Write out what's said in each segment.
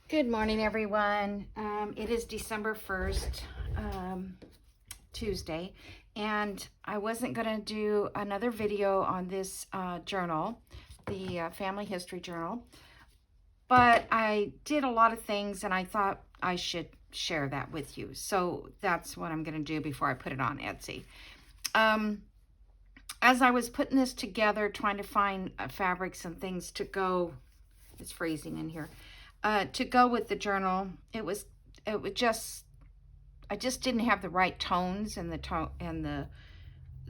Good morning, everyone. It is December 1st, Tuesday, and I wasn't going to do another video on this journal, the Family History Journal, but I did a lot of things and I thought I should share that with you. So that's what I'm going to do before I put it on Etsy. As I was putting this together, trying to find fabrics and things to go, it's freezing in here. To go with the journal, it would just, I just didn't have the right tones and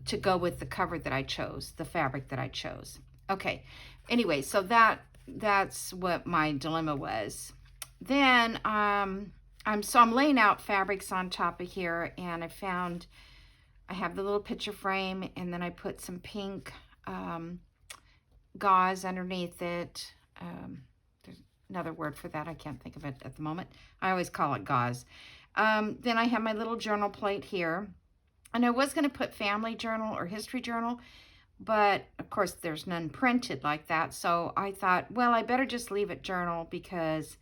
to go with the cover that I chose, the fabric that I chose. Okay, anyway, so that's what my dilemma was. Then I'm laying out fabrics on top of here, and I have the little picture frame, and then I put some pink gauze underneath it. Another word for that. I can't think of it at the moment. I always call it gauze. Then I have my little journal plate here. And I was going to put family journal or history journal, but of course there's none printed like that. So I thought, well, I better just leave it journal because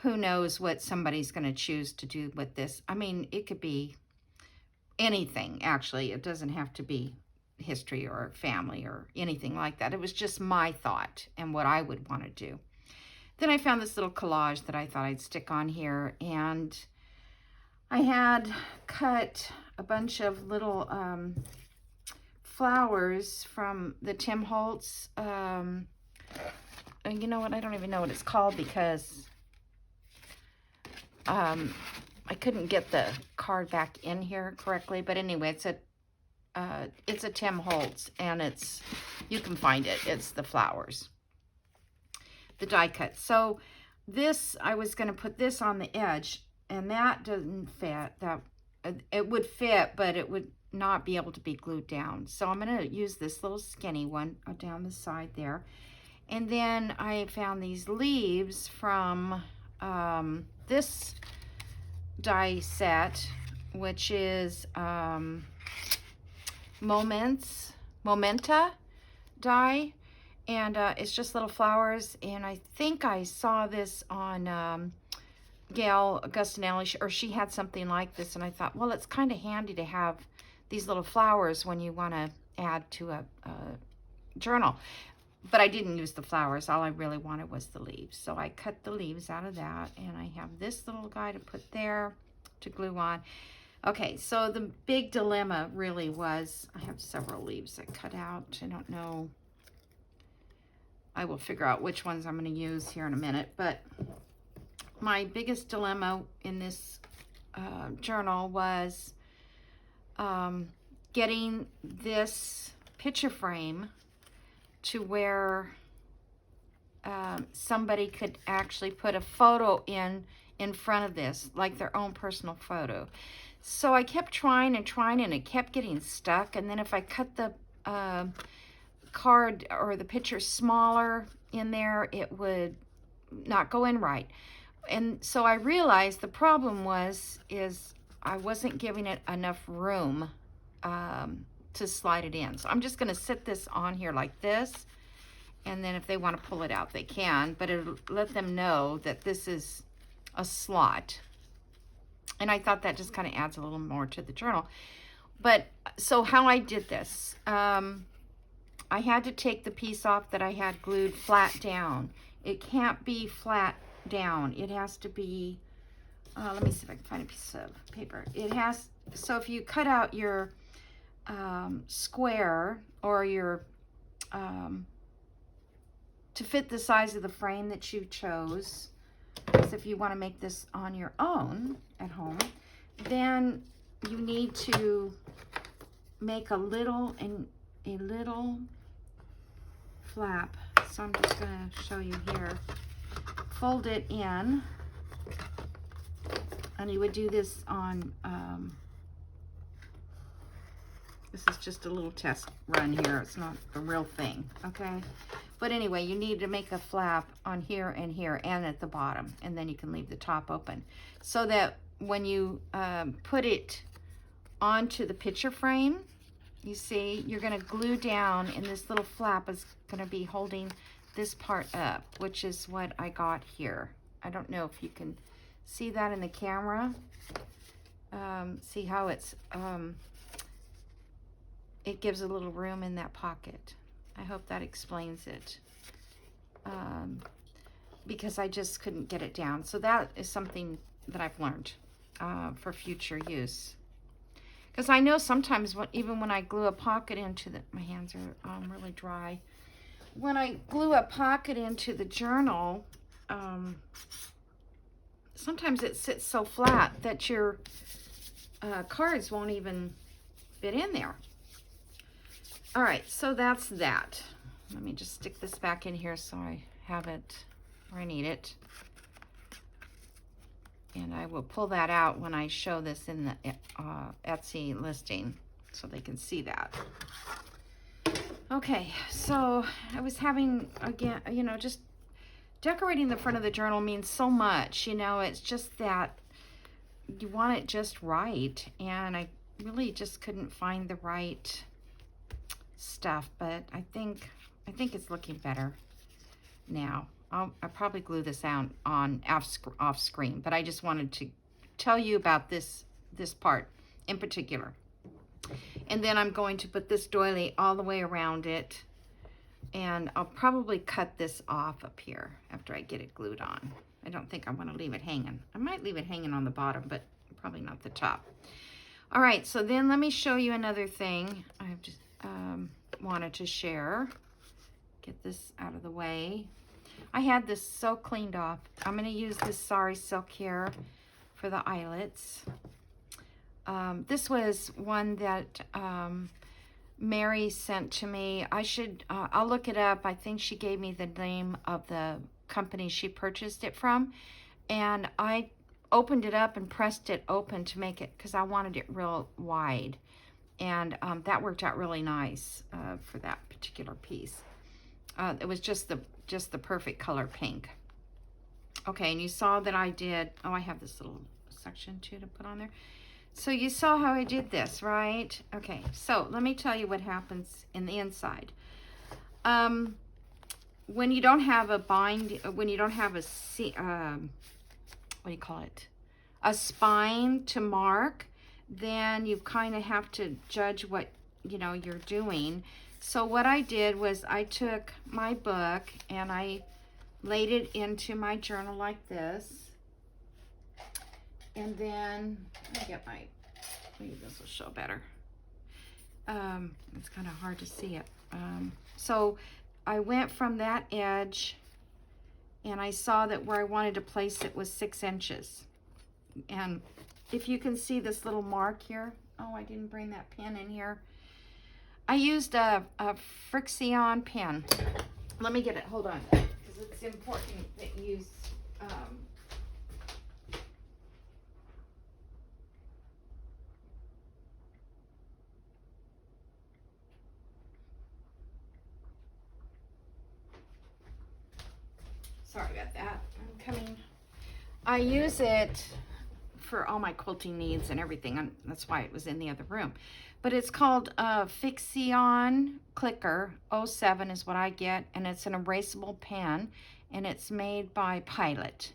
who knows what somebody's going to choose to do with this. I mean, it could be anything, actually. It doesn't have to be history or family or anything like that. It was just my thought and what I would want to do. Then I found this little collage that I thought I'd stick on here, and I had cut a bunch of little flowers from the Tim Holtz. You know what? I don't even know what it's called because I couldn't get the card back in here correctly. But anyway, it's a Tim Holtz, and you can find it. It's the flowers. The die cut. So this, I was going to put this on the edge, and that doesn't fit. It would fit, but it would not be able to be glued down. So I'm going to use this little skinny one down the side there. And then I found these leaves from this die set, which is Momenta die. And it's just little flowers, and I think I saw this on Gail Augustinelli, or she had something like this, and I thought, well, it's kind of handy to have these little flowers when you want to add to a journal. But I didn't use the flowers. All I really wanted was the leaves. So I cut the leaves out of that, and I have this little guy to put there to glue on. Okay, so the big dilemma really was, I have several leaves I cut out. I don't know. I will figure out which ones I'm going to use here in a minute. But my biggest dilemma in this journal was getting this picture frame to where somebody could actually put a photo in front of this, like their own personal photo. So I kept trying, and it kept getting stuck. And then if I cut the card or the picture smaller in there, it would not go in right. And so I realized the problem is I wasn't giving it enough room to slide it in. So I'm just going to sit this on here like this, and then if they want to pull it out, they can, but it'll let them know that this is a slot. And I thought that just kind of adds a little more to the journal. But so how I did this, I had to take the piece off that I had glued flat down. It can't be flat down. It has to be, let me see if I can find a piece of paper. So if you cut out your square or your, to fit the size of the frame that you chose, because if you want to make this on your own at home, then you need to make a little flap. So I'm just going to show you here. Fold it in, and you would do this on, this is just a little test run here. It's not the real thing, okay? But anyway, you need to make a flap on here and at the bottom, and then you can leave the top open. So that when you put it onto the picture frame, you see, you're going to glue down, and this little flap is going to be holding this part up, which is what I got here. I don't know if you can see that in the camera. See how it gives a little room in that pocket. I hope that explains it. Because I just couldn't get it down. So that is something that I've learned for future use. Because I know sometimes even when I glue a pocket into my hands are really dry. When I glue a pocket into the journal, sometimes it sits so flat that your cards won't even fit in there. All right, so that's that. Let me just stick this back in here so I have it where I need it. And I will pull that out when I show this in the Etsy listing so they can see that. Okay, so I was having, again, you know, just decorating the front of the journal means so much. You know, it's just that you want it just right. And I really just couldn't find the right stuff, but I think it's looking better now. I'll probably glue this out on off screen, but I just wanted to tell you about this part in particular. And then I'm going to put this doily all the way around it, and I'll probably cut this off up here after I get it glued on. I don't think I want to leave it hanging. I might leave it hanging on the bottom, but probably not the top. All right, so then let me show you another thing I've just wanted to share. Get this out of the way. I had this so cleaned off. I'm going to use this Sari Silk here for the eyelets. This was one that Mary sent to me. I'll look it up. I think she gave me the name of the company she purchased it from. And I opened it up and pressed it open to make it, because I wanted it real wide. And that worked out really nice for that particular piece. It was just the perfect color pink. Okay, and you saw that I did, I have this little section too to put on there. So you saw how I did this, right? Okay, so let me tell you what happens in the inside. When you don't have a when you don't have a, what do you call it? A spine to mark, then you kind of have to judge what, you know, you're doing. So what I did was I took my book and I laid it into my journal like this. And then, maybe this will show better. It's kind of hard to see it. So I went from that edge and I saw that where I wanted to place it was 6 inches. And if you can see this little mark here, I didn't bring that pen in here. I used a Frixion pen. Let me get it, hold on, because it's important that you use, sorry about that, I'm coming. I use it for all my quilting needs and everything, and that's why it was in the other room. But it's called Frixion Clicker 07 is what I get, and it's an erasable pen, and it's made by Pilot.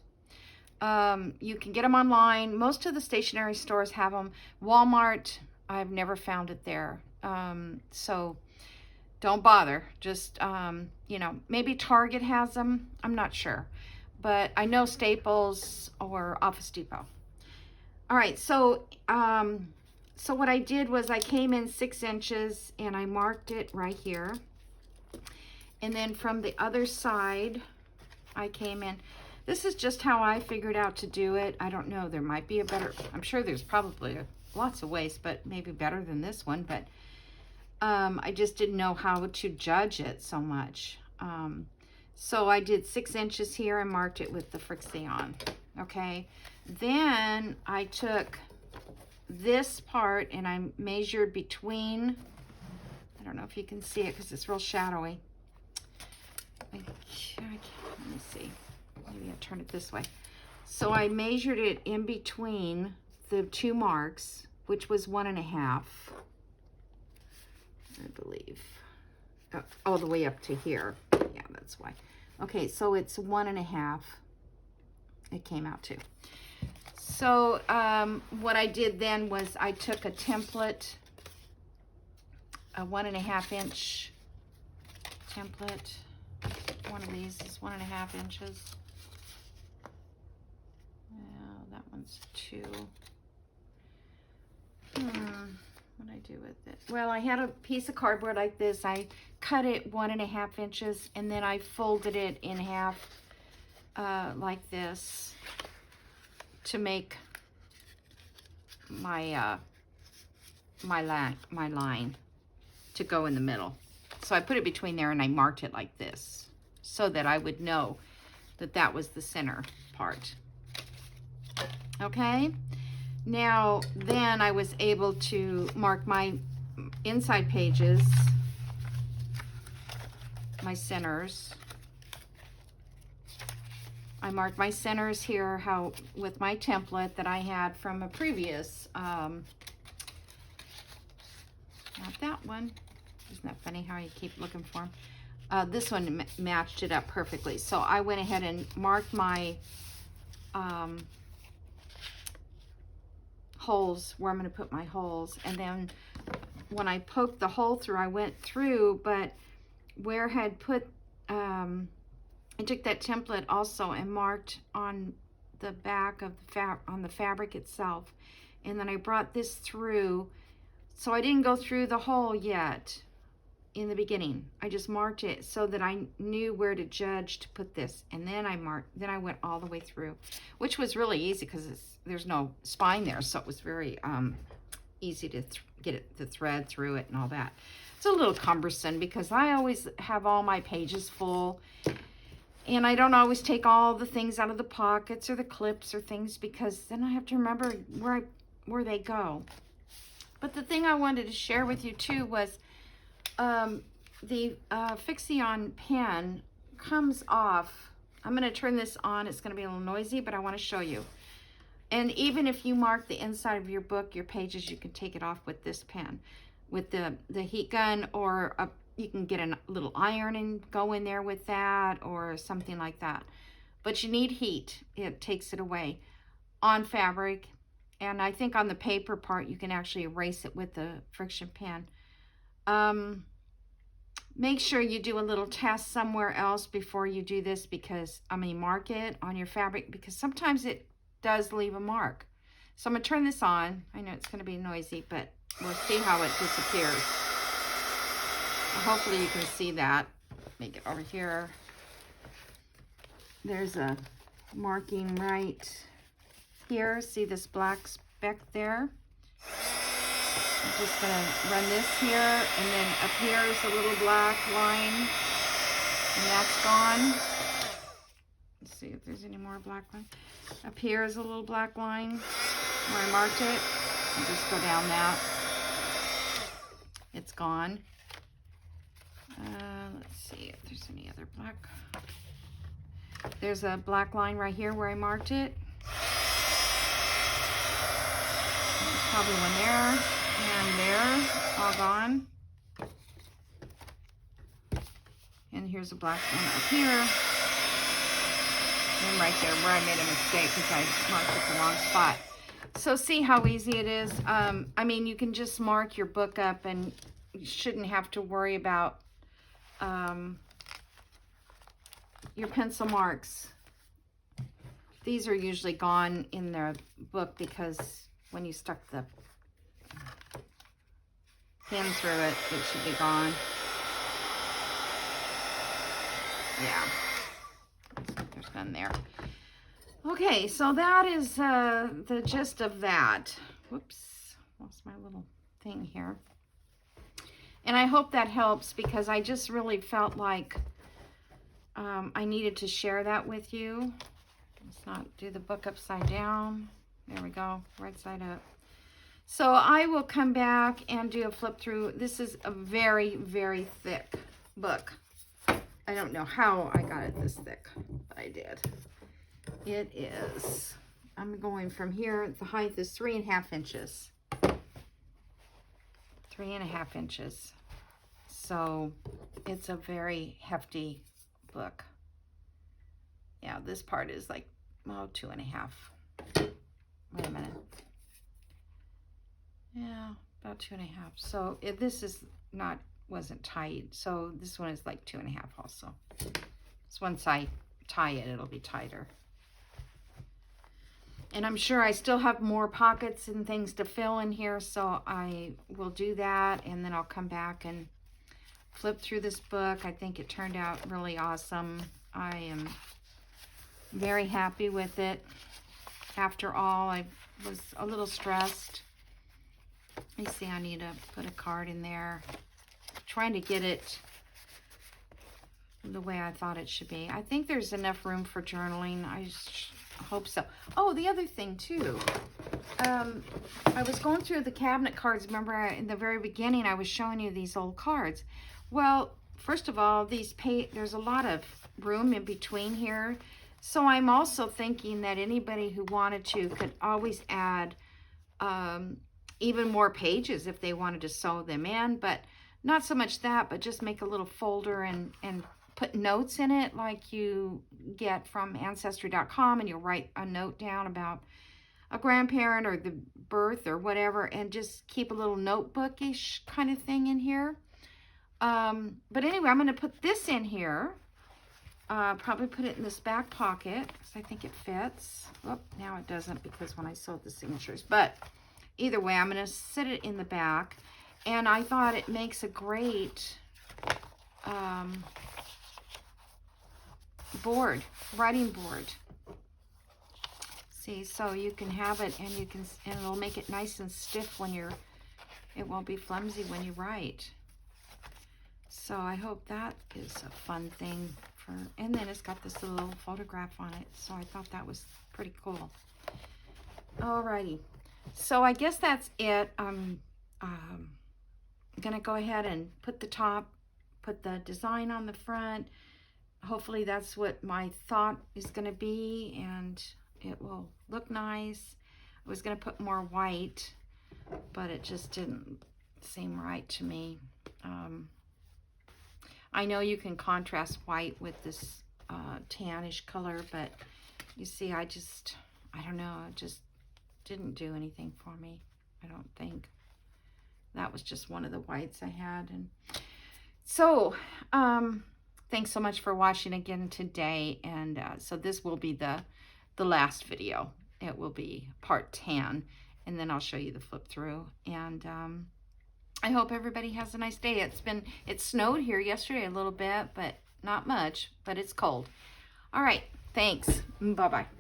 You can get them online. Most of the stationery stores have them. Walmart, I've never found it there. So don't bother. Just, you know, maybe Target has them. I'm not sure. But I know Staples or Office Depot. All right, so what I did was I came in 6 inches and I marked it right here. And then from the other side, I came in. This is just how I figured out to do it. I don't know, there might be a better, I'm sure there's probably lots of ways, but maybe better than this one. But I just didn't know how to judge it so much. So I did 6 inches here and marked it with the Frixion, okay? Then I took this part and I measured between, I don't know if you can see it because it's real shadowy. Let me see, maybe I'll turn it this way. So I measured it in between the 2 marks, which was 1.5, I believe, all the way up to here. Yeah, that's why. Okay, so it's 1.5. it came out too. So what I did then was I took a template, a 1.5 inch template. One of these is 1.5 inches. That one's 2. What I do with it? Well, I had a piece of cardboard like this. I cut it 1.5 inches, and then I folded it in half like this to make my my line to go in the middle. So I put it between there, and I marked it like this so that I would know that that was the center part. Okay. Now, then I was able to mark my inside pages, my centers. I marked my centers here with my template that I had from a previous, not that one. Isn't that funny how you keep looking for them? This one matched it up perfectly. So I went ahead and marked my holes where I'm going to put my holes, and then when I poked the hole through, I went through, but where I had put I took that template also and marked on the back of the fabric itself, and then I brought this through, so I didn't go through the hole yet in the beginning. I just marked it so that I knew where to judge to put this, and then I went all the way through, which was really easy because there's no spine there, so it was very easy to get the thread through it and all that. It's a little cumbersome because I always have all my pages full, and I don't always take all the things out of the pockets or the clips or things, because then I have to remember where they go. But the thing I wanted to share with you too was the Fixion pen comes off. I'm going to turn this on. It's going to be a little noisy, but I want to show you. And even if you mark the inside of your book, your pages, you can take it off with this pen, with the heat gun, or you can get a little iron and go in there with that, or something like that. But you need heat. It takes it away on fabric. And I think on the paper part, you can actually erase it with the friction pen. Make sure you do a little test somewhere else before you do this, because mark it on your fabric, because sometimes it does leave a mark. So I'm going to turn this on. I know it's going to be noisy, but we'll see how it disappears. Hopefully you can see that. Make it over here. There's a marking right here. See this black speck there? I'm just going to run this here, and then up here is a little black line, and that's gone. Let's see if there's any more black line. Up here is a little black line where I marked it. I'll just go down that. It's gone. Let's see if there's any other black. There's a black line right here where I marked it. There's probably one there and there, all gone. And here's a black one up here. And right there where I made a mistake because I marked it the wrong spot. So see how easy it is? You can just mark your book up, and you shouldn't have to worry about your pencil marks. These are usually gone in their book because when you stuck the pin through it, it should be gone. Yeah. There's none there. Okay, so that is the gist of that. Whoops, lost my little thing here. And I hope that helps, because I just really felt like I needed to share that with you. Let's not do the book upside down. There we go, right side up. So I will come back and do a flip through. This is a very, very thick book. I don't know how I got it this thick, but I did. It is, I'm going from here, the height is 3.5 inches. 3.5 inches. So it's a very hefty book. Yeah, this part is like oh, 2.5. Wait a minute. Yeah, about 2.5. So this is wasn't tight. So this one is like 2.5 also. So once I tie it, it'll be tighter. And I'm sure I still have more pockets and things to fill in here, so I will do that, and then I'll come back and flip through this book. I think it turned out really awesome. I am very happy with it. After all, I was a little stressed. Let me see, I need to put a card in there. I'm trying to get it the way I thought it should be. I think there's enough room for journaling. I just hope so. Oh, the other thing too. I was going through the cabinet cards. Remember, in the very beginning, I was showing you these old cards. Well, first of all, there's a lot of room in between here. So I'm also thinking that anybody who wanted to could always add even more pages if they wanted to sew them in. But not so much that, but just make a little folder and put notes in it like you get from Ancestry.com, and you'll write a note down about a grandparent or the birth or whatever, and just keep a little notebookish kind of thing in here. But anyway, I'm going to put this in here. Probably put it in this back pocket because I think it fits. Oh, now it doesn't because when I sewed the signatures. But either way, I'm going to sit it in the back. And I thought it makes a great writing board. See, so you can have it, and it'll make it nice and stiff when it won't be flimsy when you write. So I hope that is a fun thing and then it's got this little photograph on it. So I thought that was pretty cool. Alrighty. So I guess that's it. I'm gonna go ahead and put the design on the front. Hopefully that's what my thought is gonna be, and it will look nice. I was gonna put more white, but it just didn't seem right to me. I know you can contrast white with this tannish color, but you see, I don't know, it just didn't do anything for me, I don't think. That was just one of the whites I had. And so, thanks so much for watching again today. And so this will be the last video. It will be part 10, and then I'll show you the flip through. And I hope everybody has a nice day. It snowed here yesterday a little bit, but not much, but it's cold. All right, thanks. Bye-bye.